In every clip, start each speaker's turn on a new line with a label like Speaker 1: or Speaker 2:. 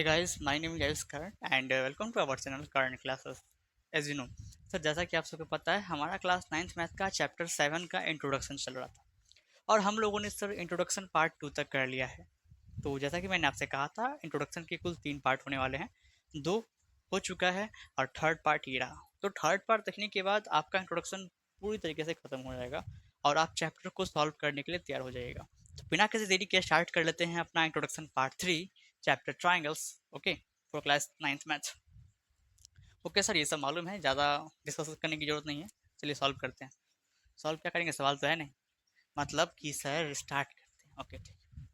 Speaker 1: Hey guys, my name is Yavis Karan and welcome to our channel Karan Classes. As you know, sir जैसा कि आप सबको पता है हमारा क्लास 9th मैथ का चैप्टर 7 का इंट्रोडक्शन चल रहा था और हम लोगों ने सर इंट्रोडक्शन पार्ट 2 तक कर लिया है। तो जैसा कि मैंने आपसे कहा था इंट्रोडक्शन के कुल 3 पार्ट होने वाले हैं, 2 हो चुका है और थर्ड पार्ट ये रहा। तो थर्ड पार्ट देखने के बाद आपका इंट्रोडक्शन पूरी तरीके से खत्म हो जाएगा और आप चैप्टर को सॉल्व करने के लिए तैयार हो जाइएगा। तो बिना किसी देरी के स्टार्ट कर लेते हैं अपना introduction part 3 chapter triangles. Okay, for class 9th math. Okay sir, ये सब मालूम है, ज़्यादा डिस्कस करने की जरूरत नहीं है। चलिए सॉल्व करते हैं। सॉल्व क्या करेंगे, सवाल तो है नहीं, मतलब कि सर स्टार्ट करते हैं। ओके ठीक।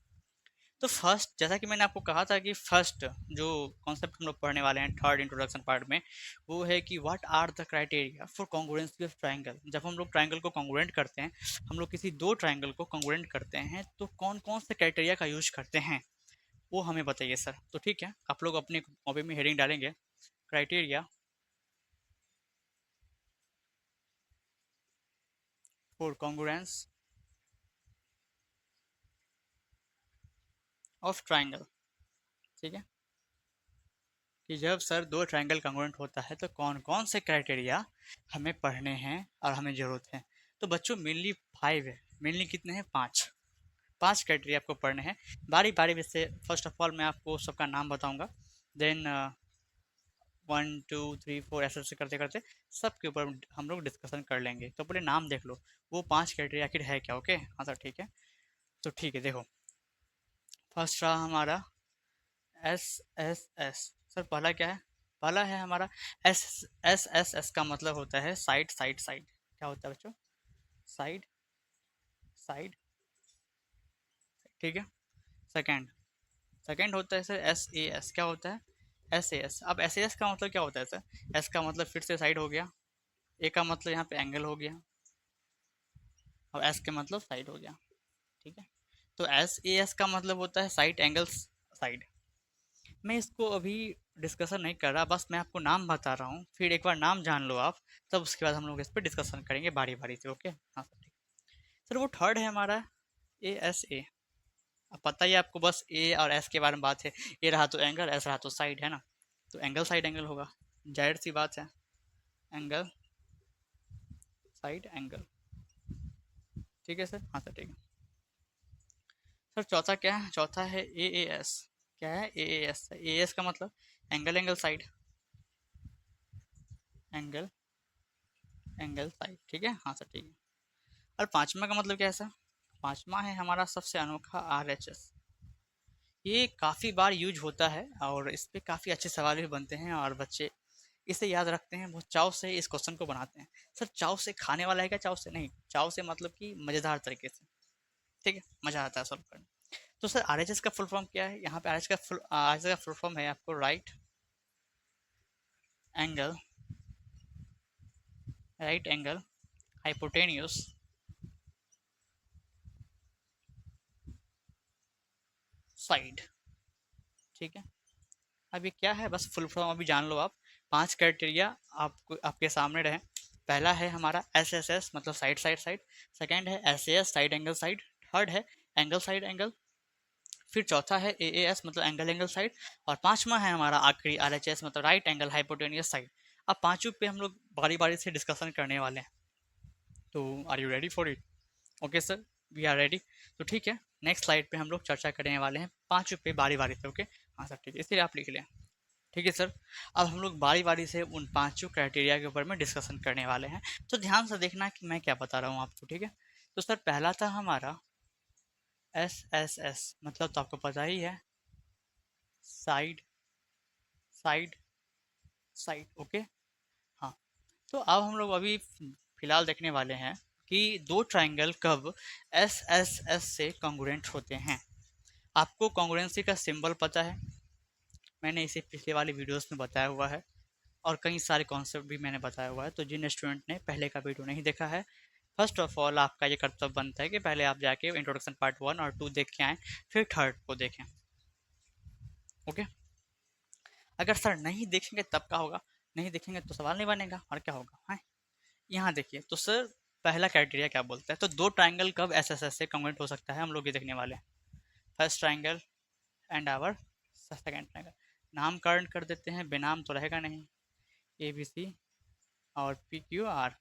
Speaker 1: तो फर्स्ट, जैसा कि मैंने आपको कहा था कि फर्स्ट जो कॉन्सेप्ट हम लोग पढ़ने वाले हैं थर्ड इंट्रोडक्शन पार्ट में, वो है कि what are the criteria for congruency of triangle. जब हम लोग ट्राइंगल को कॉन्ग्रुएंट करते हैं, हम लोग किसी दो ट्राइंगल को कॉन्ग्रुएंट करते हैं, तो कौन कौन से क्राइटेरिया का यूज करते हैं वो हमें बताइए सर। तो ठीक है, आप लोग अपने कॉपी में हेडिंग डालेंगे criteria for congruence of triangle. ठीक है, कि जब सर दो ट्रायंगल कॉन्ग्रुएंट होता है तो कौन कौन से क्राइटेरिया हमें पढ़ने हैं और हमें ज़रूरत है। तो बच्चों मेनली 5 है, मेनली कितने हैं, 5। 5 क्राइटेरिया आपको पढ़ने हैं बारी बारी में से। फर्स्ट ऑफ ऑल मैं आपको सबका नाम बताऊंगा, देन 1 2 3 4 ऐसे ऐसे करते करते सबके ऊपर हम लोग डिस्कशन कर लेंगे। तो पहले नाम देख लो, वो 5 क्राइटेरिया आखिर है क्या। ओके हाँ सर ठीक है। तो ठीक है, देखो फर्स्ट रहा हमारा एस एस एस। सर पहला क्या है, पहला है हमारा एस एस का मतलब होता है साइड साइड साइड। क्या होता है बच्चों, साइड साइड। ठीक है। सेकंड, सेकंड होता है सर एस ए एस। क्या होता है, एस ए एस। अब एस ए एस का मतलब क्या होता है सर, एस का मतलब फिर से साइड हो गया, ए का मतलब यहाँ पे एंगल हो गया और एस के मतलब साइड हो गया। ठीक है, तो एस ए एस का मतलब होता है साइड एंगल्स साइड। मैं इसको अभी डिस्कशन नहीं कर रहा, बस मैं आपको नाम बता रहा हूँ, फिर एक बार नाम जान लो आप, तब उसके बाद हम लोग इस पर डिस्कशन करेंगे बारी बारी से। ओके हाँ सर ठीक। सर वो थर्ड है हमारा ए एस ए। अब पता ही है आपको, बस ए और एस के बारे में बात है। ए रहा तो एंगल, एस रहा तो साइड, है ना। तो एंगल साइड एंगल होगा, जाहिर सी बात है, एंगल साइड एंगल। ठीक है सर, हाँ सर ठीक है। सर चौथा क्या है, चौथा है ए ए एस। क्या है, ए ए एस। ए एस का मतलब angle angle side, angle angle side. ठीक है हाँ सर ठीक है। और पांचवा का मतलब क्या है सर, पांचवा है हमारा सबसे अनोखा आर एच एस। ये काफ़ी बार यूज होता है और इस पे काफ़ी अच्छे सवाल भी बनते हैं और बच्चे इसे याद रखते हैं, बहुत चाव से इस क्वेश्चन को बनाते हैं। सर चाव से खाने वाला है क्या, चाव से नहीं, चाव से मतलब कि मज़ेदार तरीके से। ठीक है, मज़ा आता है सॉल्व करने। तो सर आर एच एस का फुल फॉर्म क्या है, यहाँ पे आर एच एस का फुल फॉर्म है आपको right angle, right angle hypotenuse side. ठीक है, अब ये क्या है, बस फुल फॉर्म अभी जान लो आप। 5 क्राइटेरिया आपको आपके सामने रहे। पहला है हमारा एस एस एस मतलब साइड साइड साइड। सेकंड है S A S side angle side. Third है एंगल साइड एंगल। फिर चौथा है ए एस मतलब एंगल एंगल साइड। और पांचवा है हमारा आखिरी आर एच एस मतलब राइट एंगल हाइपोटेनियस साइड। अब पांचों पे हम लोग बारी बारी से डिस्कशन करने वाले हैं। तो are you ready for it. Okay sir, we are ready. तो ठीक है, नेक्स्ट स्लाइड पे हम लोग चर्चा करने वाले हैं पांचों पे बारी बारी से। ओके हाँ सर ठीक है, इसलिए आप लिख लें। ठीक है सर, अब हम लोग बारी बारी से उन पांचों क्राइटेरिया के ऊपर में डिस्कशन करने वाले हैं। तो ध्यान से देखना कि मैं क्या बता रहा हूँ आपको। ठीक है, तो सर पहला था हमारा एस एस एस, मतलब तो आपको पता ही है साइड साइड साइड। ओके हाँ, तो अब हम लोग अभी फिलहाल देखने वाले हैं कि दो ट्राइंगल कब एस एस एस से कॉन्ग्रुएंट होते हैं। आपको कॉन्ग्रुएंसी का सिंबल पता है, मैंने इसे पिछले वाले वीडियोस में बताया हुआ है और कई सारे कॉन्सेप्ट भी मैंने बताया हुआ है। तो जिन स्टूडेंट ने पहले का वीडियो नहीं देखा है, फर्स्ट ऑफ ऑल आपका ये कर्तव्य बनता है कि पहले आप जाके इंट्रोडक्शन पार्ट 1 और 2 देख के आएँ, फिर थर्ड को देखें। ओके, अगर सर नहीं देखेंगे तब क्या होगा, नहीं देखेंगे तो सवाल नहीं बनेगा और क्या होगा। हाँ, यहाँ देखिए तो सर पहला क्राइटेरिया क्या बोलता है, तो दो ट्राइंगल कब एस एस एस से कन्वर्ट हो सकता है, हम लोग ये देखने वाले हैं। First triangle and our second triangle. नामकरण कर देते हैं, बेनाम तो रहेगा नहीं, ए बी सी और पी क्यू आर।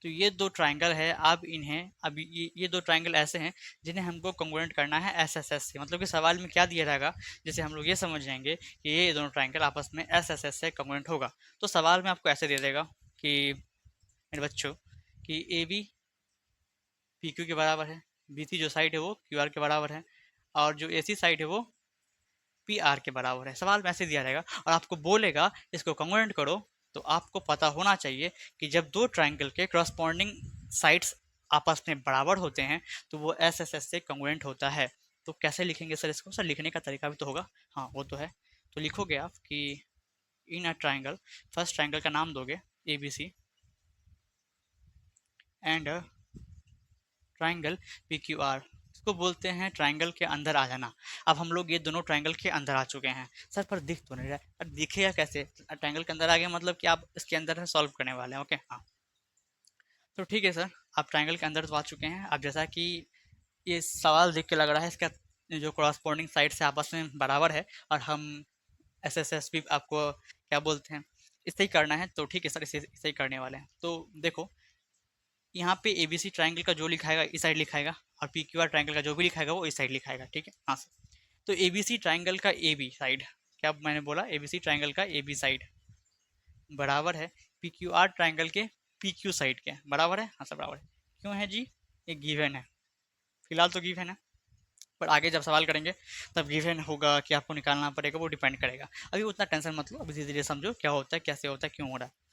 Speaker 1: तो ये दो ट्राइंगल है। अब ये दो ट्राइंगल ऐसे हैं जिन्हें हमको कॉन्ग्रुएंट करना है एस एस एस से। मतलब कि सवाल में क्या दिया रहेगा, जैसे हम लोग ये समझ जाएंगे कि ये दोनों ट्राइंगल आपस में एस एस एस से कॉन्ग्रुएंट होगा। तो सवाल में आपको ऐसे दे देगा कि मेरे बच्चों कि ए बी पी क्यू के बराबर है, बी सी जो साइड है वो क्यू आर के बराबर है, और जो ए सी साइड है वो पी आर के बराबर है। सवाल में ऐसे दिया रहेगा और आपको बोलेगा इसको कॉन्ग्रुएंट करो। तो आपको पता होना चाहिए कि जब दो ट्राइंगल के करस्पॉन्डिंग साइड्स आपस में बराबर होते हैं तो वो एस एस एस से कॉन्ग्रुएंट होता है। तो कैसे लिखेंगे सर इसको? सर लिखने का तरीका भी तो होगा। हाँ वो तो है। तो लिखोगे आप कि in a triangle, first triangle का नाम दोगे A B C and triangle P Q R. इसको बोलते हैं ट्राइंगल के अंदर आ जाना। अब हम लोग ये दोनों ट्राइंगल के अंदर आ चुके हैं। सर पर दिख तो नहीं रहा है। अब दिखेगा कैसे? ट्राइंगल के अंदर आ गए मतलब कि आप इसके अंदर सॉल्व करने वाले हैं। ओके हाँ, तो ठीक है सर, आप ट्राइंगल के अंदर तो आ चुके हैं। अब जैसा कि ये सवाल देख के लग रहा है इसका जो क्रॉसपोंडिंग साइड से आपस में बराबर है, और हम एस एस एस भी आपको क्या बोलते हैं इससे ही करना है। तो ठीक है सर, इसे ही करने वाले हैं। तो देखो यहाँ पे ए बी सी ट्राइंगल का जो लिखाएगा इस साइड लिखाएगा, और पी क्यू आर ट्राइंगल का जो भी लिखाएगा वो इस साइड लिखाएगा। ठीक है हाँ सर। तो ए बी सी ट्राइंगल का ए बी साइड, क्या मैंने बोला, ए बी सी ट्राइंगल का ए बी साइड बराबर है पी क्यू आर ट्राइंगल के पी क्यू साइड के। बराबर है? हाँ सर बराबर है। क्यों है जी? ये गिवन है, फिलहाल तो गिवन है, पर आगे जब सवाल करेंगे तब गिवन होगा कि आपको निकालना पड़ेगा, वो डिपेंड करेगा। अभी उतना टेंशन मत लो, अभी धीरे धीरे समझो क्या होता है, कैसे होता है, क्यों हो रहा है।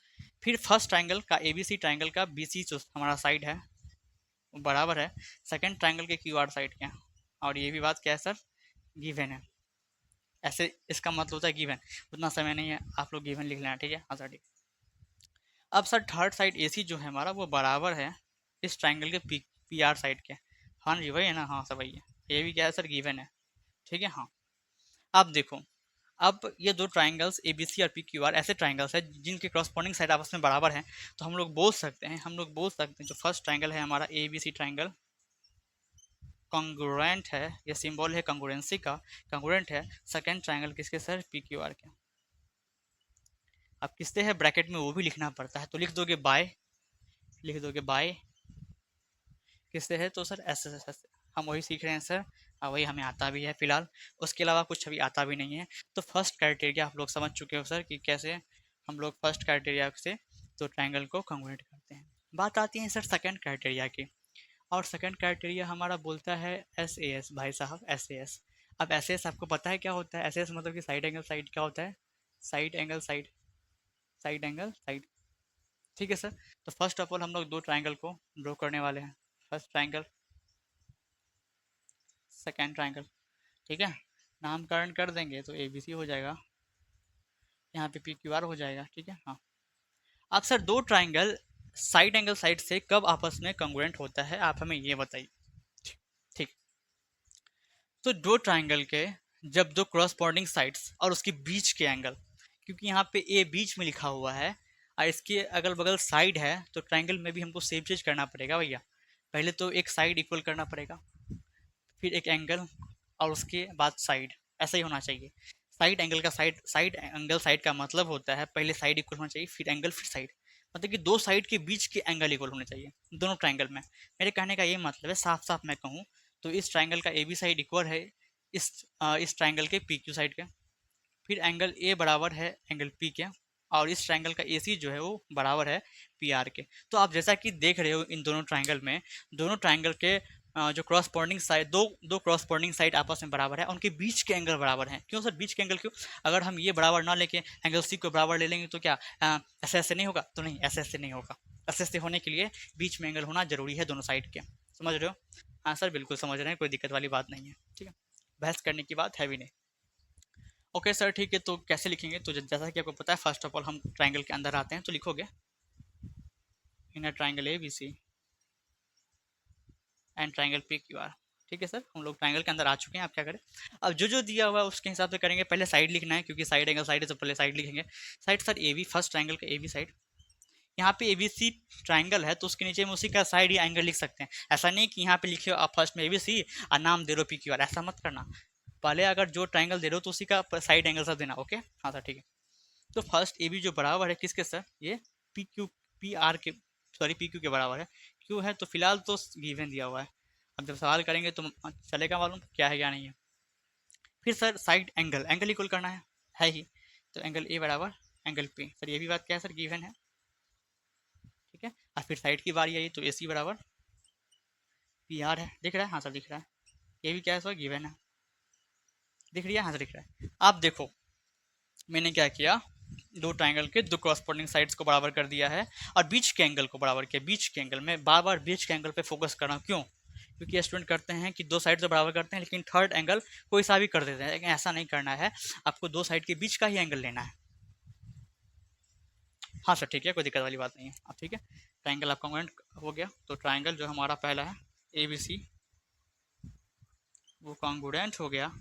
Speaker 1: फिर फर्स्ट ट्राइंगल का ए बी सी ट्राइंगल का बी सी जो हमारा साइड है वो बराबर है सेकंड ट्राइंगल के क्यू आर साइड के। और ये भी बात क्या है सर? गिवन है। ऐसे इसका मतलब होता है गिवन। उतना समय नहीं है, आप लोग गिवन लिख लेना। ठीक है हाँ सर ठीक। अब सर थर्ड साइड ए सी जो है हमारा वो बराबर है इस ट्राइंगल के पी आर साइड के। हाँ जी वही है ना? हाँ सर वही है। ये भी क्या है सर? गिवन है। ठीक है हाँ। अब देखो, अब ये दो ट्राइंगल्स ए बी सी और पी क्यू आर ऐसे ट्राइंगल्स हैं जिनके क्रॉसपोंडिंग साइड आपस में बराबर हैं। तो हम लोग बोल सकते हैं जो फर्स्ट ट्राइंगल है हमारा A B C triangle congruent है। ये सिंबल है कॉन्ग्रुएंसी का, कॉन्ग्रुएंट है सेकंड ट्राइंगल किसके सर? पी क्यू आर के। अब किससे है ब्रैकेट में वो भी लिखना पड़ता है, तो लिख दोगे बाय, लिख दोगे बाय किससे है? तो सर एस एस एस। हम वही सीख रहे हैं सर, और वही हमें आता भी है फिलहाल, उसके अलावा कुछ अभी आता भी नहीं है। तो फर्स्ट क्राइटेरिया आप लोग समझ चुके हो सर कि कैसे हम लोग फर्स्ट क्राइटेरिया से तो ट्राइंगल को कॉन्ग्रुएंट करते हैं। बात आती है सर सेकंड क्राइटेरिया की, और सेकंड क्राइटेरिया हमारा बोलता है एस ए एस। भाई साहब एस ए एस। अब एस ए एस आपको पता है क्या होता है? एस ए एस मतलब कि साइड एंगल साइड क्या होता है? Side angle side, side angle side. ठीक है सर। तो फर्स्ट ऑफ ऑल हम लोग दो ट्राइंगल को ड्रॉ करने वाले हैं, फर्स्ट ट्राइंगल सेकेंड ट्राइंगल। ठीक है, नामकरण कर देंगे तो ए बी सी हो जाएगा, यहाँ पे पी क्यू आर हो जाएगा। ठीक है हाँ। अब सर दो ट्राइंगल साइड एंगल साइड से कब आपस में कॉन्ग्रुएंट होता है, आप हमें ये बताइए। ठीक, तो दो ट्राइंगल के जब दो क्रॉसपोंडिंग साइड्स और उसके बीच के एंगल, क्योंकि यहाँ पे ए बीच में लिखा हुआ है और इसके अगल बगल साइड है, तो ट्राइंगल में भी हमको सेम चीज करना पड़ेगा भैया। पहले तो एक साइड इक्वल करना पड़ेगा, फिर एक एंगल, और उसके बाद साइड। ऐसा ही होना चाहिए। साइड एंगल साइड का मतलब होता है पहले साइड इक्वल होना चाहिए, फिर एंगल, फिर साइड। मतलब कि दो साइड के बीच के एंगल इक्वल होने चाहिए दोनों ट्राइंगल में। मेरे कहने का ये मतलब है, साफ साफ मैं कहूँ तो इस ट्राइंगल का ए बी साइड इक्वल है इस ट्राइंगल के पी क्यू साइड के। फिर एंगल ए बराबर है एंगल पी के, और इस ट्राइंगल का ए सी जो है वो बराबर है पी आर के। तो आप जैसा कि देख रहे हो इन दोनों ट्राइंगल में, दोनों ट्राइंगल के जो क्रॉसपोंडिंग साइड, दो दो क्रॉसपोंडिंग साइड आपस में बराबर है, उनके बीच के एंगल बराबर हैं। क्यों सर बीच के एंगल क्यों? अगर हम ये बराबर ना लेके एंगल सी को बराबर ले लेंगे तो क्या ऐसे ऐसे नहीं होगा? तो नहीं, ऐसे ऐसे नहीं होगा। ऐसे ऐसे होने के लिए बीच में एंगल होना जरूरी है दोनों साइड के। समझ रहे हो? हाँ सर बिल्कुल समझ रहे हैं, कोई दिक्कत वाली बात नहीं है। ठीक है, बहस करने की बात है भी नहीं। ओके सर ठीक है, तो कैसे लिखेंगे? तो जैसा कि आपको पता है, फर्स्ट ऑफ ऑल हम ट्राइंगल के अंदर आते हैं, तो लिखोगे in triangle A B C and triangle P Q R. ठीक है सर, हम लोग ट्राइंगल के अंदर आ चुके हैं। आप क्या करें, अब जो जो दिया हुआ है उसके हिसाब से करेंगे। पहले साइड लिखना है, क्योंकि साइड एंगल साइड है तो पहले साइड लिखेंगे। Side sir A B, first triangle का ए बी साइड। यहाँ पे ए बी सी ट्राइंगल है तो उसके नीचे में उसी का साइड या एंगल लिख सकते हैं। ऐसा नहीं कि यहाँ पे लिखे हो आप फर्स्ट में ए बी सी और नाम दे रहे हो पी क्यू आर, ऐसा मत करना। पहले अगर जो ट्राइंगल दे रहे हो तो उसी का साइड एंगल सब देना। ओके हाँ सर ठीक है। तो फर्स्ट ए बी जो बराबर है किसके सर, ये पी क्यू पी आर के, सॉरी पी क्यू के बराबर है। क्यू है तो फिलहाल तो गिवन दिया हुआ है, अब जब सवाल करेंगे तो चलेगा मालूम क्या है क्या नहीं है। फिर sir side angle, angle equal करना है ही, तो एंगल ए बराबर एंगल पी, सर ये भी बात क्या है सर गिवन है, ठीक है। और फिर साइड की बारी आई तो ए सी बराबर पी आर है, दिख रहा है हाँ सर दिख रहा है, ये भी क्या है सर गिवन है, दिख रही है हाँ सर दिख रहा है। आप देखो मैंने क्या किया, दो ट्राइंगल के दो कॉरस्पॉन्डिंग साइड्स को बराबर कर दिया है और बीच के एंगल को बराबर किया। बीच के एंगल में बार बार बीच के एंगल पे फोकस कर रहा हूँ, क्यों, क्योंकि स्टूडेंट करते हैं कि दो साइड तो बराबर करते हैं लेकिन थर्ड एंगल कोई सा भी कर देते हैं, लेकिन ऐसा नहीं करना है, आपको दो साइड के बीच का ही एंगल लेना है। हाँ सर ठीक है, कोई दिक्कत वाली बात नहीं है। अब ठीक है, ट्राइंगल आपका कॉन्ग्रुएंट हो गया, तो ट्राइंगल जो हमारा पहला है ए बी सी वो कॉन्ग्रुएंट हो गया,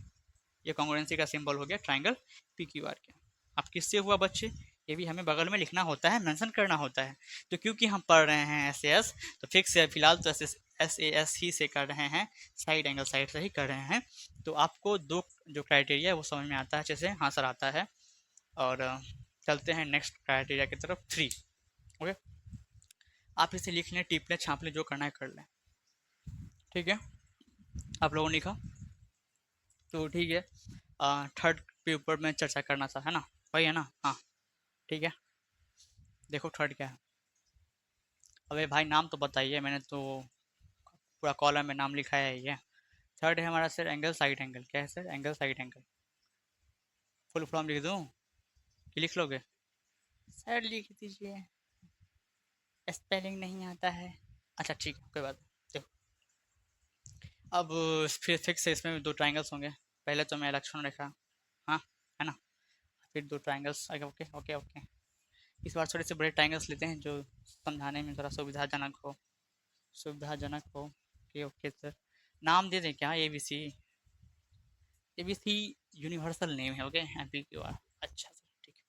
Speaker 1: ये कॉन्ग्रुएंसी का सिंबल हो गया ट्राइंगल पी क्यू आर के। अब किससे हुआ बच्चे, ये भी हमें बगल में लिखना होता है, मेंशन करना होता है, तो क्योंकि हम पढ़ रहे हैं एस ए एस तो फिक्स है फिलहाल तो एस ए एस ही से कर रहे हैं, साइड एंगल साइड से ही कर रहे हैं। तो आपको दो जो क्राइटेरिया है वो समझ में आता है अच्छे से, हाँ सर आता है। और चलते हैं नेक्स्ट क्राइटेरिया की तरफ, 3। ओके, आप इसे लिख लें, टिप लें, छाप लें, जो करना है कर लें, ठीक है। आप लोगों ने लिखा तो ठीक है। थर्ड के ऊपर में चर्चा करना था, है ना, वही है ना, हाँ ठीक है। देखो थर्ड क्या है, अबे भाई नाम तो बताइए, मैंने तो पूरा कॉलम में नाम लिखा है ये। थर्ड है हमारा सर एंगल साइड एंगल, क्या है sir angle side angle, full form लिख दूँ कि लिख लोगे, सर लिख दीजिए, स्पेलिंग नहीं आता है, अच्छा ठीक है कोई बात नहीं। देखो अब फिर फिक्स है, इसमें दो ट्राइंगल्स होंगे, पहले तो मैं लक्षण रेखा, हाँ है ना, फिर दो ट्राइंगल्स, ओके ओके ओके। इस बार थोड़े से बड़े ट्राइंगल्स लेते हैं जो समझाने में थोड़ा सुविधाजनक हो, सुविधाजनक हो। ओके ओके सर, नाम दे दें क्या, A B C universal name है, okay M P Q R, अच्छा सर ठीक है।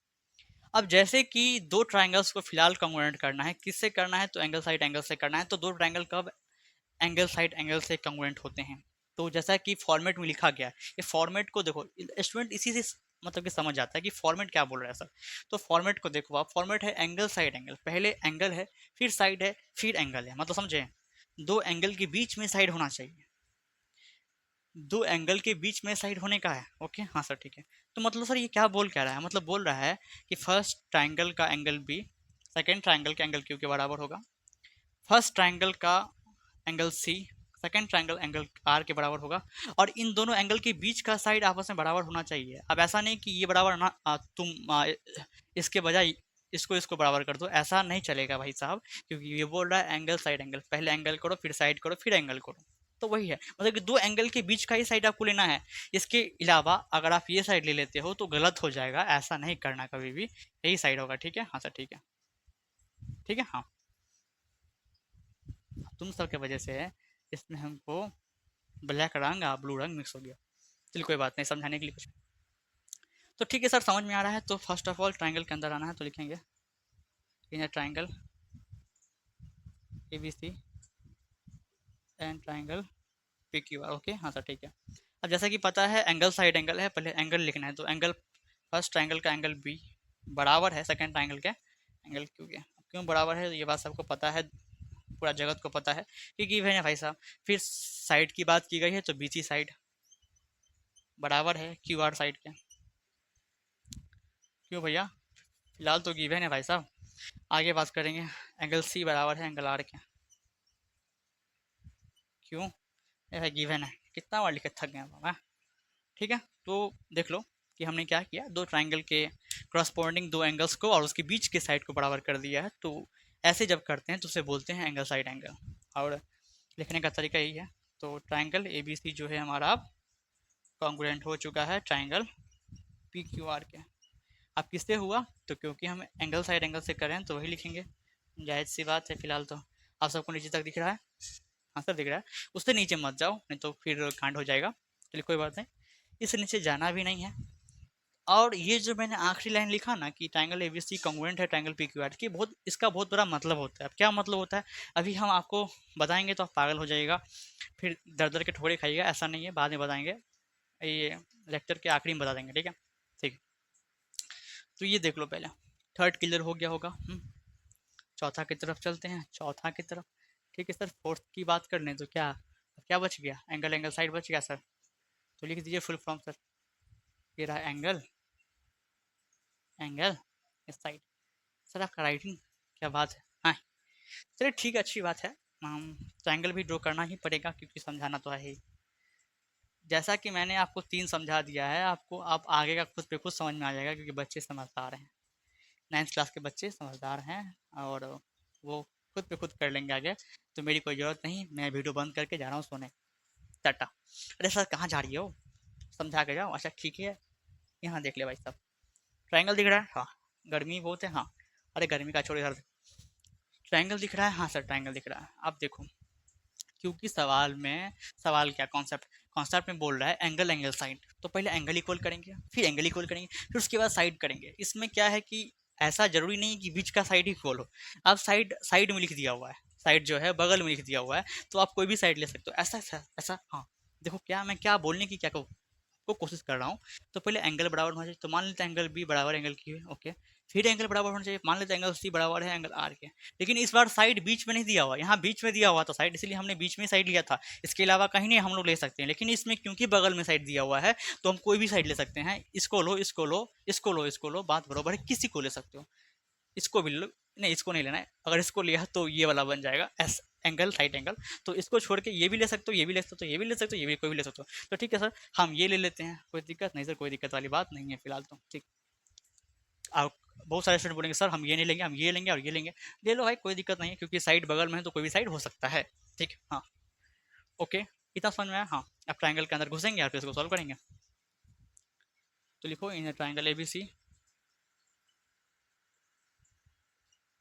Speaker 1: अब जैसे कि दो ट्राइंगल्स को फिलहाल कॉन्ग्रुएंट करना है, किससे करना है, तो एंगल साइड एंगल से करना है, तो दो ट्राइंगल कब एंगल साइड एंगल से कॉन्ग्रुएंट होते हैं। तो जैसा कि फॉर्मेट में लिखा गया है, ये फॉर्मेट को देखो, स्टूडेंट इसी से मतलब कि समझ जाता है कि फॉर्मेट क्या बोल रहा है सर। तो फॉर्मेट को देखो आप, फॉर्मेट है एंगल साइड एंगल, पहले एंगल है फिर साइड है फिर एंगल है, मतलब समझे, दो एंगल के बीच में साइड होना चाहिए, दो एंगल के बीच में साइड होने का है, ओके हाँ सर ठीक है। तो मतलब सर ये क्या बोल क्या रहा है, मतलब बोल रहा है कि फर्स्ट ट्राइंगल का एंगल बी सेकेंड ट्राइंगल के एंगल क्यू के बराबर होगा, फर्स्ट ट्राइंगल का angle C second triangle angle R के बराबर होगा, और इन दोनों एंगल के बीच का साइड आपस में बराबर होना चाहिए। अब ऐसा नहीं कि ये बराबर ना इसके बजाय इसको इसको बराबर कर दो, ऐसा नहीं चलेगा भाई साहब, क्योंकि ये बोल रहा है एंगल साइड एंगल, पहले एंगल करो फिर साइड करो फिर एंगल करो, तो वही है, मतलब कि दो एंगल के बीच का ही साइड आपको लेना है। इसके अलावा अगर आप ये साइड ले लेते हो तो गलत हो जाएगा, ऐसा नहीं करना कभी भी, यही साइड होगा, ठीक है हाँ सर ठीक है, ठीक है हाँ। तुम सब के वजह से इसमें हमको ब्लैक रंग और ब्लू रंग मिक्स हो गया, चलिए कोई बात नहीं, समझाने के लिए कुछ, तो ठीक है सर समझ में आ रहा है। तो फर्स्ट ऑफ ऑल ट्राइंगल के अंदर आना है, तो लिखेंगे in triangle A B C and triangle P Q R, okay हाँ सर ठीक है। अब जैसा कि पता है एंगल साइड एंगल है, पहले एंगल लिखना है, तो एंगल फर्स्ट ट्राइंगल का एंगल बी बराबर है सेकेंड ट्राइंगल के एंगल क्यू के, क्यों बराबर है ये बात सबको पता है, पूरा जगत को पता है कि गिवन है भाई साहब। फिर साइड की बात की गई है, तो बी सी साइड बराबर है क्यू आर साइड के, क्यों भैया, फिलहाल तो गिवन है भाई साहब, आगे बात करेंगे, एंगल सी बराबर है एंगल आर के, क्यों, यह गिवन है, कितना बार लिखे थक गए बाबा, ठीक है। तो देख लो कि हमने क्या किया, दो ट्राइंगल के क्रॉसपोंडिंग दो एंगल्स को और उसके बीच के साइड को बराबर कर दिया है, तो ऐसे जब करते हैं तो उसे बोलते हैं एंगल साइड एंगल, और लिखने का तरीका यही है। तो ट्राइंगल ए बी सी जो है हमारा अब कॉन्ग्रुएंट हो चुका है ट्राइंगल पी क्यू आर के। अब किससे हुआ, तो क्योंकि हम एंगल साइड एंगल से करें तो वही लिखेंगे, जायज़ सी बात है। फिलहाल तो आप सबको नीचे तक दिख रहा है, हाँ सर दिख रहा है, उससे नीचे मत जाओ नहीं तो फिर कांड हो जाएगा, चलिए कोई बात नहीं, इससे नीचे जाना भी नहीं है। और ये जो मैंने आखिरी लाइन लिखा ना कि ट्राइंगल एबीसी कॉन्ग्रुएंट है ट्राइंगल पी क्यू आर की, बहुत इसका बहुत बड़ा मतलब होता है। अब क्या मतलब होता है अभी हम आपको बताएंगे तो आप पागल हो जाइएगा, फिर दर दर के ठोड़े खाइएगा, ऐसा नहीं है, बाद में बताएंगे। ये लेक्चर के आखिरी में बता देंगे, ठीक है। ठीक, तो ये देख लो पहले, थर्ड क्लियर हो गया होगा। चौथा की तरफ चलते हैं, चौथा की तरफ। ठीक है सर, फोर्थ की बात कर लें तो क्या क्या बच गया, एंगल एंगल साइड बच गया सर। तो लिख दीजिए फुल फॉर्म सर, ये रहा एंगल एंगल साइड। सर आपका राइटिंग क्या बात है, हाँ चलिए ठीक है, अच्छी बात है। हम ट्रायंगल भी ड्रॉ करना ही पड़ेगा क्योंकि समझाना तो है ही। जैसा कि मैंने आपको तीन समझा दिया है, आपको आप आगे का खुद पे खुद समझ में आ जाएगा क्योंकि बच्चे समझदार हैं, 9th क्लास के बच्चे समझदार हैं और वो खुद पे खुद कर लेंगे आगे। तो मेरी कोई ज़रूरत नहीं, मैं वीडियो बंद करके जा रहा हूँ सोने, टाटा। अरे सर कहाँ जा रही हो, समझा के जाओ। अच्छा ठीक है, यहाँ देख ले भाई साहब, ट्रायंगल दिख रहा है, हाँ गर्मी बहुत है, हाँ अरे गर्मी का छोड़ इधर, ट्रायंगल दिख रहा है, हाँ सर ट्रायंगल दिख रहा है। आप देखो, क्योंकि सवाल में, सवाल क्या कॉन्सेप्ट, कॉन्सेप्ट में बोल रहा है एंगल एंगल साइड, तो पहले एंगल इक्वल करेंगे, फिर एंगल इक्वल करेंगे, फिर उसके बाद साइड करेंगे। इसमें क्या है कि ऐसा जरूरी नहीं कि बीच का साइड ही इक्वल हो। अब साइड साइड में लिख दिया हुआ है, साइड जो है बगल में लिख दिया हुआ है, तो आप कोई भी साइड ले सकते हो, ऐसा ऐसा ऐसा। हाँ देखो क्या मैं क्या बोलने की क्या कहूँ को कोशिश कर रहा हूँ। तो पहले एंगल बराबर होना चाहिए, तो मान लेते हैं एंगल बी बराबर एंगल क्यू है, ओके। फिर एंगल बराबर होना चाहिए, मान लेते हैं एंगल सी बराबर है एंगल आर के। लेकिन इस बार साइड बीच में नहीं दिया हुआ, यहाँ बीच में दिया हुआ था साइड, इसलिए हमने बीच में साइड लिया था। इसके अलावा कहीं नहीं हम लोग ले सकते हैं, लेकिन इसमें क्योंकि बगल में साइड दिया हुआ है तो हम कोई भी साइड ले सकते हैं। इसको लो, इसको लो, इसको लो, इसको लो, बात बराबर है, किसी को ले सकते हो। इसको भी लो, नहीं इसको नहीं लेना है, अगर इसको लिया तो ये वाला बन जाएगा एस एंगल साइड एंगल। तो इसको छोड़ के ये भी ले सकते हो, ये भी ले सकते हो, ये भी ले सकते हो, ये भी कोई भी ले सकते हो। तो ठीक है सर, हम ये ले लेते हैं, कोई दिक्कत नहीं सर, कोई दिक्कत वाली बात नहीं है फिलहाल तो, ठीक। आप बहुत सारे स्टूडेंट बोलेंगे सर हम ये नहीं लेंगे, हम ये लेंगे और ये लेंगे। ले लो भाई, कोई दिक्कत नहीं है, क्योंकि साइड बगल में है तो कोई भी साइड हो सकता है, ठीक। हाँ ओके, इतना समझ में आया। हाँ अब ट्राइंगल के अंदर घुसेंगे और फिर इसको सॉल्व करेंगे। तो लिखो in triangle A B C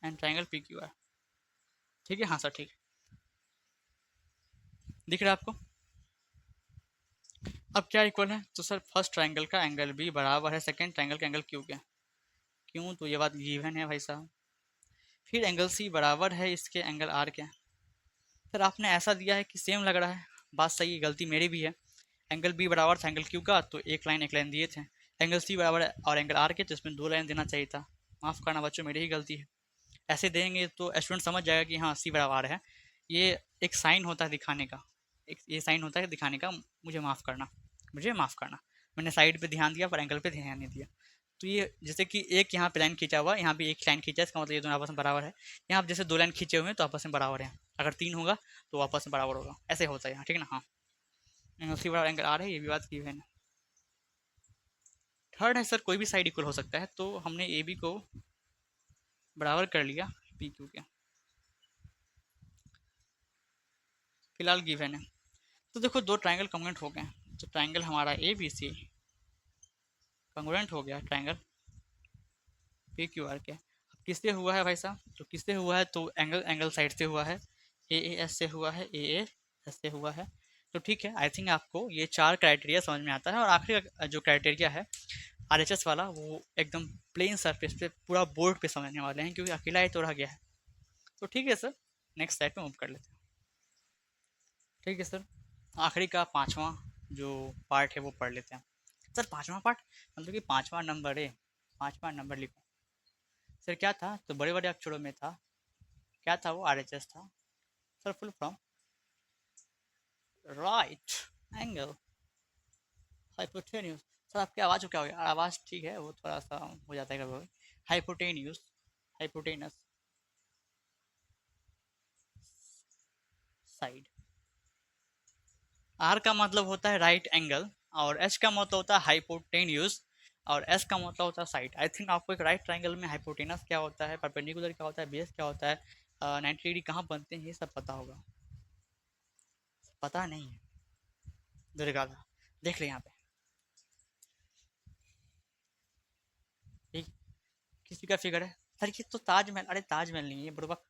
Speaker 1: and triangle P Q R, ठीक है। हाँ सर ठीक, दिख रहा है आपको। अब क्या इक्वल है, तो सर फर्स्ट ट्राइंगल का एंगल बी बराबर है सेकंड ट्राइंगल का एंगल क्यू के, क्यों तो ये बात गिवन है भाई साहब। फिर एंगल सी बराबर है इसके एंगल आर के। सर आपने ऐसा दिया है कि सेम लग रहा है, बात सही है, गलती मेरी भी है। एंगल बी बराबर था एंगल क्यू का, तो एक लाइन दिए थे। एंगल सी बराबर है और एंगल आर के, तो इसमें दो लाइन देना चाहिए था। माफ़ करना बच्चों, मेरी ही गलती है। ऐसे देंगे तो स्टूडेंट समझ जाएगा कि हाँ सी बराबर है। ये एक साइन होता है दिखाने का, एक ये साइन होता है दिखाने का, मुझे माफ़ करना, मुझे माफ़ करना। मैंने साइड पे ध्यान दिया पर एंगल पे ध्यान नहीं दिया। तो ये जैसे कि एक यहाँ पे लाइन खींचा हुआ, यहाँ भी एक लाइन खींचा है, इसका मतलब ये दोनों आपस में बराबर है। यहाँ आप जैसे दो लाइन खींचे हुए हैं तो आपस में बराबर है, अगर तीन होगा तो आपस में बराबर होगा, ऐसे होता है यहाँ, ठीक है ना। हाँ एंगल सी बराबर एंगल आर है, ये भी बात की है ना। थर्ड है सर कोई भी साइड इक्वल हो सकता है, तो हमने ए बी को बराबर कर लिया पी क्यू के, फिलहाल गिवन है। तो देखो दो ट्राइंगल कॉन्ग्रुएंट हो गए, तो ट्राइंगल हमारा ए बी सी कॉन्ग्रुएंट हो गया ट्राइंगल पी क्यू आर के। अब किससे हुआ है भाई साहब, तो किससे हुआ है, तो एंगल एंगल साइड से हुआ है, ए एस से हुआ है, ए एस से हुआ है। तो ठीक है, आई थिंक आपको ये चार क्राइटेरिया समझ में आता है। और आखिरी का जो क्राइटेरिया है आर एच एस वाला, वो एकदम प्लेन सरफेस पे पूरा बोर्ड पे समझने वाले हैं, क्योंकि अकेला ही तो रह गया है। तो ठीक है सर, नेक्स्ट साइड पे मूव कर लेते हैं। ठीक है सर, आखिरी का पांचवा जो पार्ट है वो पढ़ लेते हैं। सर पांचवा पार्ट मतलब कि पांचवा नंबर है, पांचवा नंबर लिखो। सर क्या था, तो बड़े बड़े अक्षरों में था, क्या था वो, आर एच एस था sir, full from right angle hypotenuse. Sir आपकी आवाज़ को क्या हो गया, आवाज़ ठीक है, वो थोड़ा सा हो जाता है कभी कभी। Hypotenuse, hypotenuse side. आर का मतलब होता है राइट एंगल, और एच का मतलब होता है हाइपोटेन्यूज, और एस का मतलब होता है साइड। आई थिंक आपको एक राइट ट्राइंगल में हाइपोटेनस क्या होता है, परपेंडिकुलर क्या होता है, बेस क्या होता है, 90 डिग्री कहाँ बनते हैं, ये सब पता होगा। पता नहीं है, दुर्गा का देख ले यहाँ पे, ठीक किसी का फिगर है। सर ये तो ताजमहल, अरे ताजमहल नहीं है ये बुड़बक,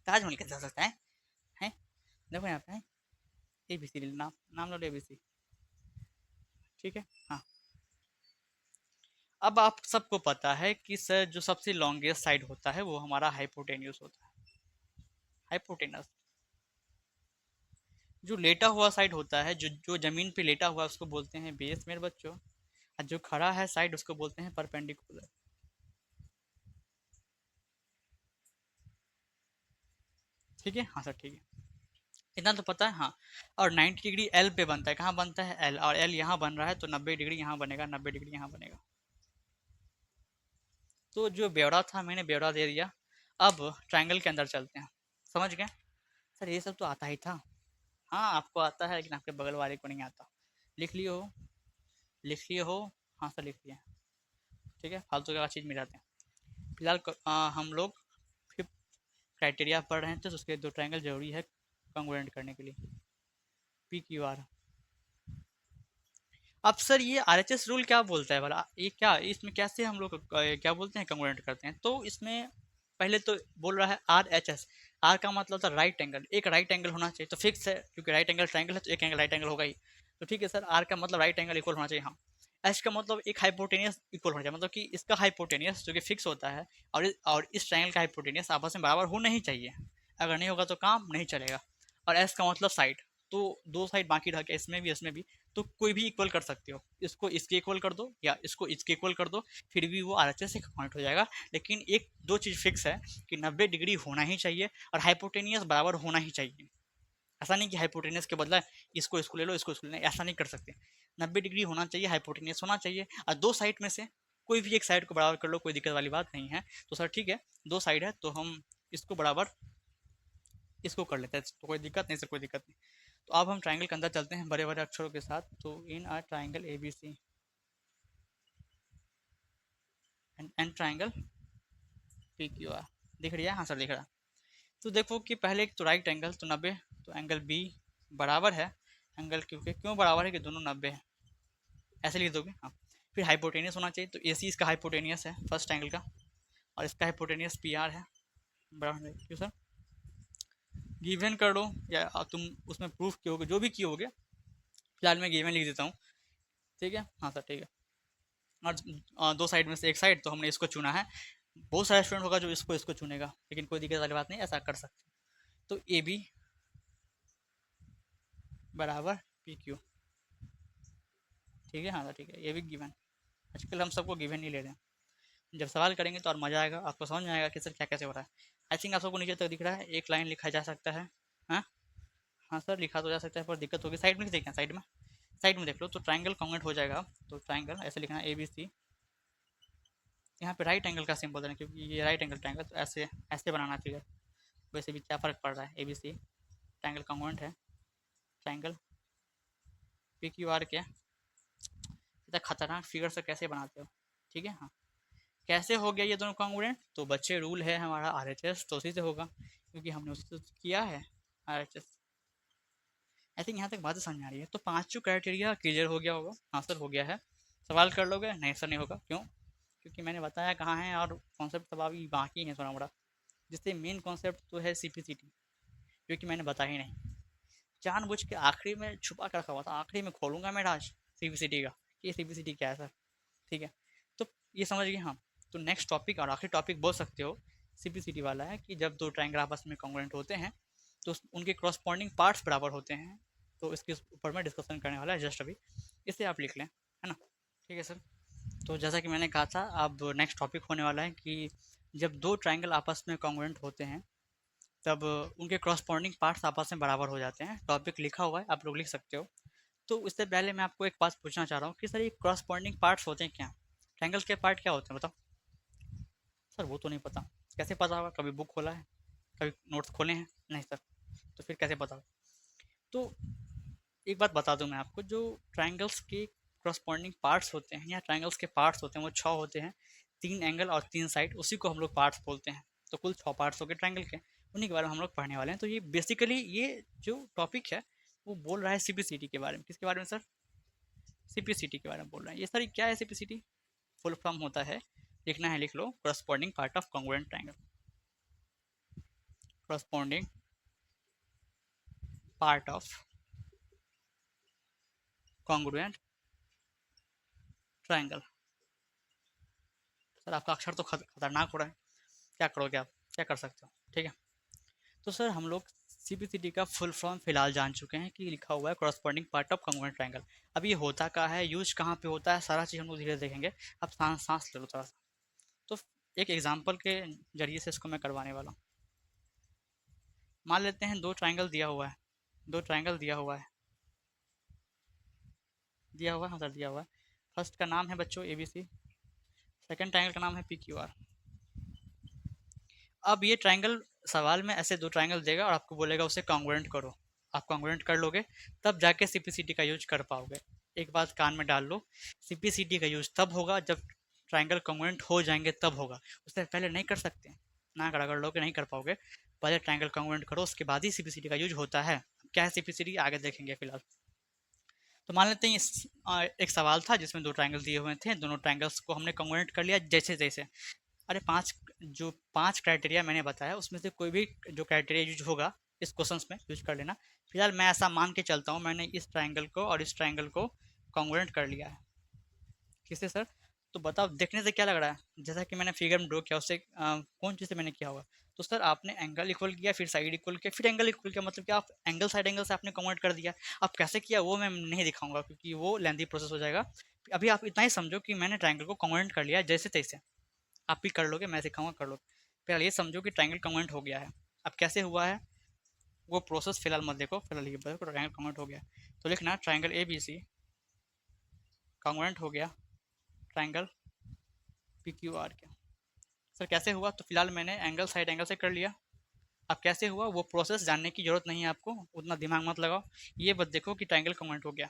Speaker 1: ताजमहल कैसे हो सकता है, हैं देखो यहाँ पे ए बी सी, नाम नाम लो ए बी सी, ठीक है। हाँ अब आप सबको पता है कि सर जो सबसे लॉन्गेस्ट साइड होता है वो हमारा हाइपोटेन्यूस होता है, हाइपोटेनस। जो लेटा हुआ साइड होता है, जो जो जमीन पे लेटा हुआ है, उसको बोलते हैं बेस मेरे बच्चों। और जो खड़ा है साइड, उसको बोलते हैं परपेंडिकुलर। ठीक है, हाँ सर ठीक है, इतना तो पता है हाँ। और 90 डिग्री एल पे बनता है, कहाँ बनता है, एल, और एल यहाँ बन रहा है, तो 90 डिग्री यहाँ बनेगा, 90 डिग्री यहाँ बनेगा। तो जो ब्यौरा था मैंने ब्यौरा दे दिया। अब ट्रायंगल के अंदर चलते हैं। समझ गए सर, ये सब तो आता ही था। हाँ आपको आता है, लेकिन आपके बगल वाले को नहीं आता। लिख लिए हो, लिख लिए हो। हाँ सर लिख लिए। ठीक है, फालतू का चीज़ में जाते हैं फिलहाल। हम लोग फिफ्थ क्राइटेरिया पढ़ रहे थे, तो उसके दो ट्रायंगल जरूरी है कॉन्ग्रुएंट करने के लिए, पी क्यू आर। अब सर ये आर एच एस रूल क्या बोलता है भला, ये क्या, इसमें कैसे हम लोग क्या बोलते हैं कॉन्ग्रुएंट करते हैं, तो इसमें पहले तो बोल रहा है आर एच एस। आर का मतलब था राइट एंगल, एक राइट एंगल होना चाहिए, तो फिक्स है क्योंकि राइट एंगल ट्रायंगल है, तो एक एंगल राइट एंगल होगा ही। तो ठीक है सर, आर का मतलब राइट एंगल इक्वल होना चाहिए, हाँ। एच का मतलब एक हाइपोटेनियस इक्वल होना चाहिए, मतलब कि इसका हाइपोटेनियस जो कि फिक्स होता है, और इस ट्रायंगल का हाइपोटेनियस आपस में बराबर होना ही चाहिए। अगर नहीं होगा तो काम नहीं चलेगा। और एस का मतलब साइड, तो दो साइड बाकी रह गया, इसमें भी इसमें भी, तो कोई भी इक्वल कर सकते हो, इसको इसके इक्वल कर दो या इसको इसके इक्वल कर दो, फिर भी वो आरएचएस से कॉन्ट हो जाएगा। लेकिन एक दो चीज़ फिक्स है कि 90 डिग्री होना ही चाहिए और हाइपोटेनियस बराबर होना ही चाहिए। ऐसा नहीं कि हाइपोटेनियस के बदला इसको इसको ले लो, इसको इसको ले लो, ऐसा नहीं कर सकते। 90 डिग्री होना चाहिए, हाइपोटेनियस होना चाहिए, और दो साइड में से कोई भी एक साइड को बराबर कर लो, कोई दिक्कत वाली बात नहीं है। तो सर ठीक है, दो साइड है तो हम इसको बराबर इसको कर लेते हैं, तो कोई दिक्कत नहीं सर, कोई दिक्कत नहीं। तो अब हम ट्राइंगल के अंदर चलते हैं बड़े बड़े अक्षरों के साथ। तो इन आर triangle A B C and triangle P Q R, दिख रही है, हाँ सर दिख रहा है। तो देखो कि पहले एक तो राइट एंगल तो 90, तो एंगल बी बराबर है एंगल क्यू के, क्यों बराबर है कि दोनों 90 है, ऐसे लिख दोगे हाँ। फिर हाइपोटेनियस होना चाहिए, तो ए सी इसका हाइपोटेनियस है फर्स्ट एंगल का, और इसका हाइपोटेनियस पी आर है, बराबर क्यों सर, गिवन कर लो या तुम उसमें प्रूफ किए जो भी किए होगे, फिलहाल मैं गिवन लिख देता हूँ। ठीक है, हाँ सर ठीक है। और दो साइड में से एक साइड, तो हमने इसको चुना है। बहुत सारे स्टूडेंट होगा जो इसको इसको चुनेगा, लेकिन कोई दिक्कत वाली बात नहीं, ऐसा कर सकते। तो ए बी बराबर पी क्यू। ठीक है, हाँ ठीक है, ये भी गिवन। आजकल हम सबको गिवन ही ले रहे हैं, जब सवाल करेंगे तो और मज़ा आएगा, आपको समझ में आएगा कि सर क्या कैसे हो रहा है। आई थिंक आप सबको नीचे तक दिख रहा है, एक लाइन लिखा जा सकता है। हाँ, हाँ सर लिखा तो जा सकता है, पर दिक्कत होगी, साइड में देखें, साइड में, साइड में देख लो, तो ट्राइंगल कॉन्वेंट हो जाएगा। तो ट्राइंगल ऐसे लिखना है ए बी सी, यहाँ पे राइट एंगल का सिंबल देना, क्योंकि ये राइट एंगल ट्राइंगल, तो ऐसे ऐसे बनाना फिगर। वैसे भी क्या फ़र्क पड़ रहा है, A B C triangle congruent है। ट्राइंगल पी क्यू आर के, इतना खतरनाक फिगर से कैसे बनाते हो। ठीक है, हाँ। कैसे हो गया ये दोनों कॉन्ग्रुएंट, तो बच्चे रूल है हमारा आर एच एस, तो उसी से होगा, क्योंकि हमने उसी से किया है R H S. I think यहाँ तक बातें समझ आ रही है, तो पांचों क्राइटेरिया क्लियर हो गया होगा, हाँ सर हो गया है। सवाल कर लोगे, नहीं सर नहीं होगा, क्यों, क्योंकि मैंने बताया कहाँ है, और कॉन्सेप्ट सब अभी बाकी है थोड़ा मोड़ा, जिससे मेन कॉन्सेप्ट तो है सी पी सी टी, क्योंकि मैंने बताया ही नहीं, जानबूझ के आखिरी में छुपा कर रखा हुआ था, आखिरी में खोलूंगा मैं आज सी पी सी टी का, कि सी पी सी टी क्या है सर। ठीक है, तो ये समझ गए हम। तो नेक्स्ट टॉपिक और आखिरी टॉपिक बोल सकते हो, सीपीसीटी वाला है, कि जब दो ट्रायंगल आपस में कॉन्ग्रुएंट होते हैं, तो उनके क्रॉसपॉन्डिंग पार्ट्स बराबर होते हैं। तो इसके ऊपर में डिस्कशन करने वाला है जस्ट अभी, इसे आप लिख लें, है ना। ठीक है सर, तो जैसा कि मैंने कहा था, अब नेक्स्ट टॉपिक होने वाला है कि जब दो ट्रायंगल आपस में कॉन्ग्रुएंट होते हैं, तब उनके क्रॉसपॉन्डिंग पार्ट्स आपस में बराबर हो जाते हैं। टॉपिक लिखा हुआ है, आप लोग लिख सकते हो। तो उससे पहले मैं आपको एक बात पूछना चाह रहा हूँ कि सर ये क्रॉसपॉन्डिंग पार्ट्स होते हैं क्या, ट्रायंगल के पार्ट क्या होते हैं बताओ। सर वो तो नहीं पता, कैसे पता होगा, कभी बुक खोला है, कभी नोट्स खोले हैं, नहीं सर, तो फिर कैसे पता होगा। तो एक बात बता दूं मैं आपको, जो ट्रायंगल्स के क्रॉसपॉन्डिंग पार्ट्स होते हैं या ट्रायंगल्स के पार्ट्स होते हैं, वो 6 होते हैं, 3 एंगल और 3 साइड, उसी को हम लोग पार्ट्स बोलते हैं। तो कुल 6 पार्ट्स हो गए ट्रायंगल के, उन्हीं के बारे में हम लोग पढ़ने वाले हैं। तो ये बेसिकली ये जो टॉपिक है, वो बोल रहा है सीपीसीटी के बारे में। किसके बारे में सर, सीपीसीटी के बारे में बोल रहे हैं। ये सर क्या है सीपीसीटी, फुल फॉर्म होता है, लिखना है लिख लो, corresponding part of congruent triangle, corresponding part of congruent triangle. Sir आपका अक्षर तो खतरनाक हो रहा है, क्या करोगे आप, क्या कर सकते हो। ठीक है, तो सर हम लोग सीपीसीटी का फुल फॉर्म फिलहाल जान चुके हैं कि लिखा हुआ है corresponding part of congruent triangle. अब ये होता क्या है, यूज कहाँ पे होता है, सारा चीज़ हम लोग धीरे देखेंगे। अब सांस सांस ले लो थोड़ा सा। तो एक एग्जांपल के जरिए से इसको मैं करवाने वाला हूँ। मान लेते हैं दो ट्रायंगल दिया हुआ है, दो ट्रायंगल दिया हुआ है हाँ सर दिया हुआ है। फर्स्ट का नाम है बच्चों A B C, second triangle का नाम है पी क्यू आर। अब ये ट्रायंगल सवाल में ऐसे दो ट्रायंगल देगा और आपको बोलेगा उसे कॉन्ग्रुएंट करो। आप कॉन्ग्रुएंट कर लोगे तब जाके सीपीसीटी का यूज कर पाओगे। एक बात कान में डाल लो, सीपीसीटी का यूज तब होगा जब ट्रायंगल कॉन्ग्रुएंट हो जाएंगे तब होगा, उससे पहले नहीं कर सकते। ना कर अगर लोगे नहीं कर पाओगे, पहले ट्रायंगल कॉन्ग्रुएंट करो उसके बाद ही सीपीसीटी का यूज होता है। क्या है सीपीसीटी आगे देखेंगे फिलहाल। तो मान लेते हैं एक सवाल था जिसमें दो ट्रायंगल दिए हुए थे, दोनों ट्रायंगल्स को हमने कॉन्ग्रुएंट कर लिया जैसे जैसे। अरे पांच क्राइटेरिया मैंने बताया उसमें से कोई भी जो क्राइटेरिया यूज होगा इस क्वेश्चंस में यूज कर लेना। फिलहाल मैं ऐसा मान के चलता हूँ मैंने इस ट्रायंगल को और इस ट्रायंगल को कॉन्ग्रुएंट कर लिया है। किससे सर? तो बताओ देखने से क्या लग रहा है, जैसा कि मैंने फिगर में ड्रॉ किया उससे कौन चीज़ से मैंने किया होगा। तो सर आपने एंगल इक्वल किया, फिर साइड इक्वल किया, फिर एंगल इक्वल किया, मतलब कि आप एंगल साइड एंगल से आपने कन्वर्ट कर दिया। अब कैसे किया वो मैं नहीं दिखाऊंगा क्योंकि वो लेंथी प्रोसेस हो जाएगा। अभी आप इतना ही समझो कि मैंने ट्रायंगल को कन्वर्ट कर लिया जैसे तैसे। आप भी कर लोगे, मैं सिखाऊंगा कर लो। फिलहाल ये समझो कि ट्रायंगल कन्वर्ट हो गया है। अब कैसे हुआ है वो प्रोसेस फिलहाल मत देखो, फिलहाल ये बताओ ट्रायंगल कन्वर्ट हो गया। तो लिखना triangle A B C congruent हो गया ट्रायंगल पी क्यू आर के। सर कैसे हुआ? तो फिलहाल मैंने एंगल साइड एंगल से कर लिया। अब कैसे हुआ वो प्रोसेस जानने की जरूरत नहीं है आपको, उतना दिमाग मत लगाओ। ये बस देखो कि ट्रायंगल कन्वर्ट हो गया।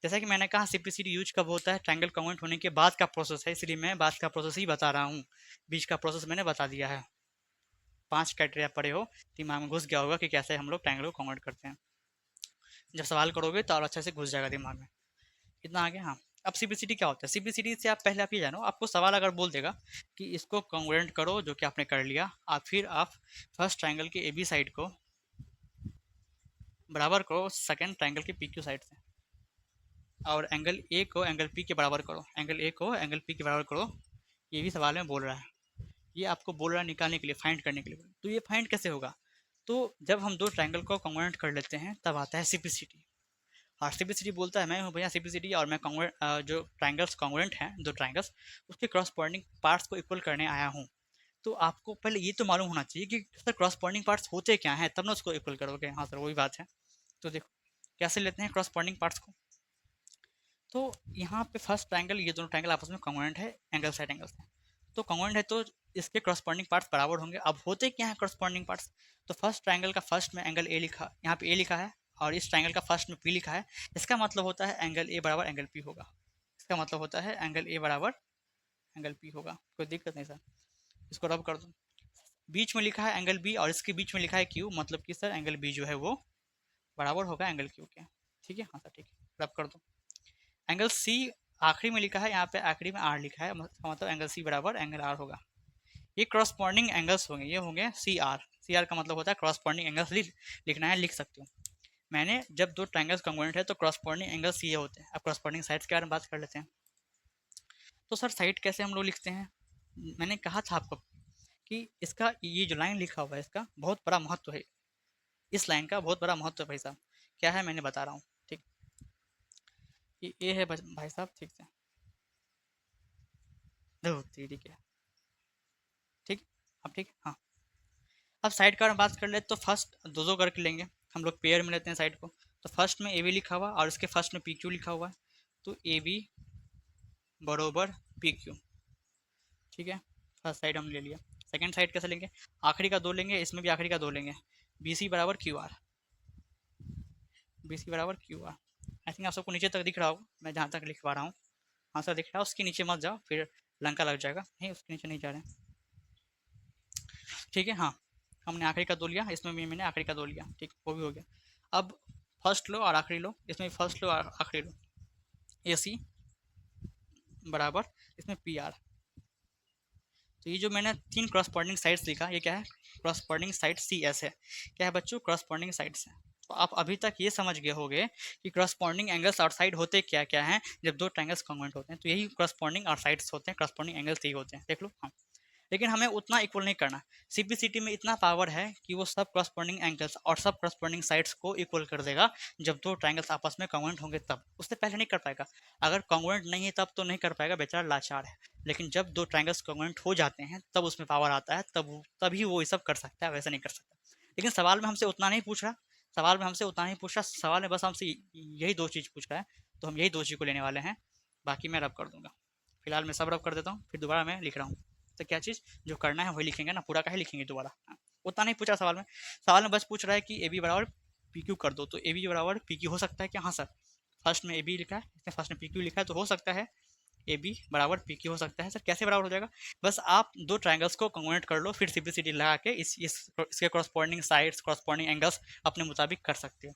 Speaker 1: जैसा कि मैंने कहा सिंपलिसिटी यूज कब होता है, ट्रायंगल कन्वर्ट होने के बाद का प्रोसेस है, इसलिए मैं बाद का प्रोसेस ही बता रहा हूँ। बीच का प्रोसेस मैंने बता दिया है। पांच क्राइटेरिया पढ़े हो, दिमाग में घुस गया होगा कि कैसे हम लोग ट्रायंगल को कन्वर्ट करते हैं। जब सवाल करोगे तो और अच्छे से घुस जाएगा दिमाग में। इतना आगे हाँ। अब सिंपलिसिटी क्या होता है? सिंपलिसिटी से आप पहले आप ये जानो, आपको सवाल अगर बोल देगा कि इसको कॉन्ग्रुएंट करो जो कि आपने कर लिया, आप फिर आप फर्स्ट ट्रायंगल के ए बी साइड को बराबर करो सेकंड ट्रायंगल के पी क्यू साइड से, और एंगल ए को एंगल पी के बराबर करो, एंगल ए को एंगल पी के बराबर करो। ये भी सवाल में बोल रहा है, ये आपको बोल रहा है निकालने के लिए, फाइंड करने के लिए। तो ये फाइंड कैसे होगा? तो जब हम दो ट्रायंगल को कॉन्ग्रुएंट कर लेते हैं तब आता है सिंपलिसिटी। और सिंपलिसिटी बोलता है मैं हूँ भैया सिंपलिसिटी, और मैं जो ट्रायंगल्स कॉन्ग्रुएंट हैं दो ट्रायंगल्स उसके क्रॉसपॉन्डिंग पार्ट्स को इक्वल करने आया हूँ। तो आपको पहले ये तो मालूम होना चाहिए कि सर क्रॉसपॉन्डिंग पार्ट्स होते क्या हैं, तब ना उसको इक्वल करोगे। हाँ सर वही बात है। तो देखो कैसे लेते हैं क्रॉसपॉन्डिंग पार्ट्स को। तो यहाँ पे फर्स्ट ट्रायंगल, ये दोनों ट्रायंगल आपस में कॉन्ग्रुएंट है एंगल साइड एंगल से। तो कॉन्ग्रुएंट है तो इसके क्रॉसपॉन्डिंग पार्ट्स बराबर होंगे। अब होते क्या है क्रॉसपॉन्डिंग पार्ट्स? तो फर्स्ट ट्रायंगल का फर्स्ट में एंगल ए लिखा, यहाँ पे ए लिखा है, और इस ट्रायंगल का फर्स्ट में पी लिखा है। इसका मतलब होता है एंगल ए बराबर एंगल पी होगा। इसका मतलब होता है एंगल ए बराबर एंगल पी होगा। कोई दिक्कत नहीं सर, इसको रब कर दो। बीच में लिखा है एंगल बी और इसके बीच में लिखा है क्यू, मतलब कि सर एंगल बी जो है वो बराबर होगा एंगल क्यू के। ठीक है हाँ सर ठीक है, रब कर दो। एंगल सी आखिरी में लिखा है, यहाँ पे आखिरी में आर लिखा है, मतलब एंगल सी बराबर एंगल आर होगा। ये क्रॉसपॉन्डिंग एंगल्स होंगे, ये होंगे सी आर। सी आर का मतलब होता है क्रॉसपॉन्डिंग एंगल्स। लिखना है लिख सकते हो। मैंने जब दो ट्रायंगल्स कॉन्ग्रुएंट है तो क्रॉसपॉन्डिंग एंगल्स ये होते हैं। अब क्रॉसपॉन्डिंग साइड्स के बारे में बात कर लेते हैं। तो सर साइड कैसे हम लोग लिखते हैं? मैंने कहा था आपको कि इसका ये जो लाइन लिखा हुआ है इसका बहुत बड़ा महत्व है। इस लाइन का बहुत बड़ा महत्व है भाई साहब। क्या है मैंने बता रहा हूँ। ठीक, ये ए है भाई साहब, ठीक से देखो ठीक है। ठीक, अब ठीक हाँ। अब साइड का बात कर ले तो फर्स्ट दो दो करके लेंगे हम लोग, पेयर में लेते हैं साइड को। तो फर्स्ट में ए बी लिखा हुआ और इसके फर्स्ट में पी क्यू लिखा हुआ है, तो ए बी बरोबर पी क्यू। ठीक है, फर्स्ट साइड हम ले लिया। सेकंड साइड कैसे लेंगे? आखिरी का दो लेंगे, इसमें भी आखिरी का दो लेंगे। बी सी बराबर क्यू आर, बी सी बराबर क्यू आर। आई थिंक आप सबको नीचे तक दिख रहा होगा मैं जहाँ तक लिख पा रहा हूँ। हाँ सर दिख रहा है, उसके नीचे मत जाओ फिर लंका लग जाएगा। नहीं उसके नीचे नहीं जा रहे हैं। ठीक है हाँ, हमने आखिरी का दो लिया, इसमें भी मैंने आखिरी का दो लिया। ठीक, वो भी हो गया। अब फर्स्ट लो और आखिरी लो, इसमें भी फर्स्ट लो और आखिरी लो। ए सी बराबर इसमें पी आर। तो ये जो मैंने तीन क्रॉसपॉन्डिंग साइड्स लिखा, ये क्या है? क्रॉसपॉन्डिंग साइड सी एस है। क्या है बच्चों? क्रॉसपॉन्डिंग साइड्स है। तो आप अभी तक ये समझ गए होंगे कि क्रॉसपॉन्डिंग एंगल्स और साइड होते क्या क्या हैं जब दो ट्रायंगल्स कॉन्ग्रुएंट होते हैं। तो यही क्रॉसपॉन्डिंग और साइड्स होते हैं, क्रॉसपॉन्डिंग एंगल्स यही होते हैं। देख लो हाँ। लेकिन हमें उतना इक्वल नहीं करना। सीपीसीटी में इतना पावर है कि वो सब क्रॉसपोंडिंग एंगल्स और सब क्रॉसपोंडिंग साइड्स को इक्वल कर देगा जब दो ट्राइंगल्स आपस में कॉन्ग्रुएंट होंगे तब, उससे पहले नहीं कर पाएगा। अगर कॉन्ग्रुएंट नहीं है तब तो नहीं कर पाएगा, बेचारा लाचार है। लेकिन जब दो ट्राइंगल्स कॉन्ग्रुएंट हो जाते हैं तब उसमें पावर आता है, तभी वो ये सब कर सकता है, वैसे नहीं कर सकता। लेकिन सवाल में हमसे उतना नहीं पूछ रहा, सवाल में बस हमसे यही दो चीज़ पूछ रहा है, तो हम यही दो चीज़ को लेने वाले हैं, बाकी मैं रब कर दूंगा। फिलहाल मैं सब रब कर देता हूँ, फिर दोबारा मैं लिख रहा हूँ। तो क्या चीज़ जो करना है वही लिखेंगे ना, पूरा का ही लिखेंगे दोबारा। उतना नहीं पूछा सवाल में बस पूछ रहा है कि ए बी बराबर पी क्यू कर दो, तो ए बी बराबर पी क्यू हो सकता है क्या? हाँ सर, फर्स्ट में ए बी लिखा है, इसमें फर्स्ट में पी क्यू लिखा है, तो हो सकता है ए बी बराबर पी क्यू हो सकता है। सर कैसे बराबर हो जाएगा? बस आप दो ट्राइंगल्स को कॉन्ग्रुएंट कर लो, फिर सीपीसीटी लगा के इसके कॉरस्पॉन्डिंग साइड्स, कॉरस्पॉन्डिंग एंगल्स अपने मुताबिक कर सकते हो।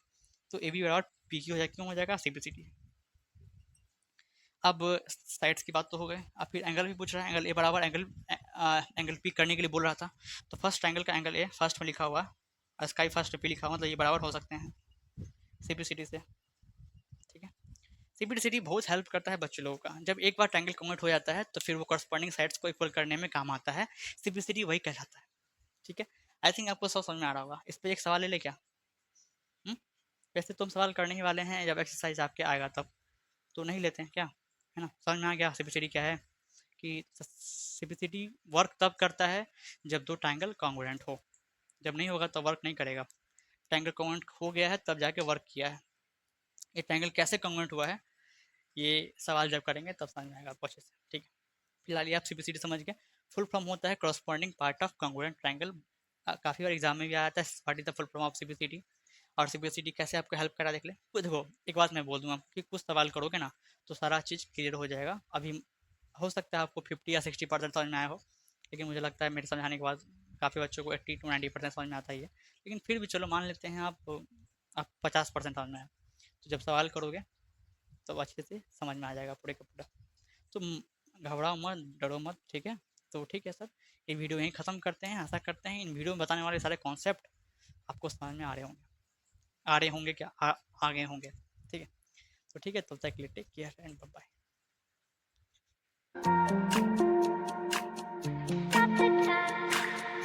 Speaker 1: तो ए बी बराबर पी क्यू हो जाएगा, क्यों हो जाएगा? सीपीसीटी। अब साइड्स की बात तो हो गई, अब फिर एंगल भी पूछ रहा है। एंगल ए बराबर एंगल पी करने के लिए बोल रहा था, तो फर्स्ट ट्राइंगल का एंगल ए फर्स्ट में लिखा हुआ है, स्काई फर्स्ट पे लिखा हुआ, मतलब ये बराबर हो सकते हैं सीपीसीटी से। ठीक है, सीपीसीटी बहुत हेल्प करता है बच्चे लोगों का। जब एक बार ट्रायंगल कन्वर्ट हो जाता है तो फिर वो करस्पॉन्डिंग साइड्स को इक्वल करने में काम आता है, सीपीसीटी वही कहलाता है। ठीक है, आई थिंक आपको सब समझ में आ रहा होगा। इस पर एक सवाल ले ले क्या? हुँ? वैसे तो हम सवाल करने ही वाले हैं, जब एक्सरसाइज आपके आएगा तब, तो नहीं लेते हैं क्या? है ना, समझ में आ गया सीपीसीटी क्या है? कि सीपीसीटी वर्क तब करता है जब दो ट्रायंगल कॉन्ग्रुएंट हो, जब नहीं होगा तो वर्क नहीं करेगा। ट्रायंगल कॉन्ग्रुएंट हो गया है तब जाके वर्क किया है। ये ट्रायंगल कैसे कॉन्ग्रुएंट हुआ है, ये सवाल जब करेंगे तब समझ में आएगा आपको अच्छे से। ठीक है, फिलहाल ये आप सीपीसीटी समझ गए। फुल फॉर्म होता है corresponding part of congruent triangle. काफ़ी बार एग्जाम में भी आया था, what is the full form of CPCT. और सीपीसीटी कैसे आपको हेल्प करा देख ले। तो देखो, एक बात मैं बोल दूंगा कि कुछ सवाल करोगे ना तो सारा चीज़ क्लियर हो जाएगा। अभी हो सकता है आपको 50 या 60% समझ में आया हो, लेकिन मुझे लगता है मेरे समझाने के बाद काफ़ी बच्चों को 80 to 90% समझ में आता ही है। लेकिन फिर भी चलो मान लेते हैं आप 50% समझ में आया, तो जब सवाल करोगे तो अच्छे से समझ में आ जाएगा पूरे का पूरा। तो घबराओ मत, डरो मत। ठीक है, तो ठीक है सर, ये वीडियो यहीं ख़त्म करते हैं। आशा करते हैं इन वीडियो में बताने वाले सारे कॉन्सेप्ट आपको समझ में आ रहे होंगे क्या, आ गए होंगे। ठीक है, तो ठीक है, तब तक के लिए take care and bye bye.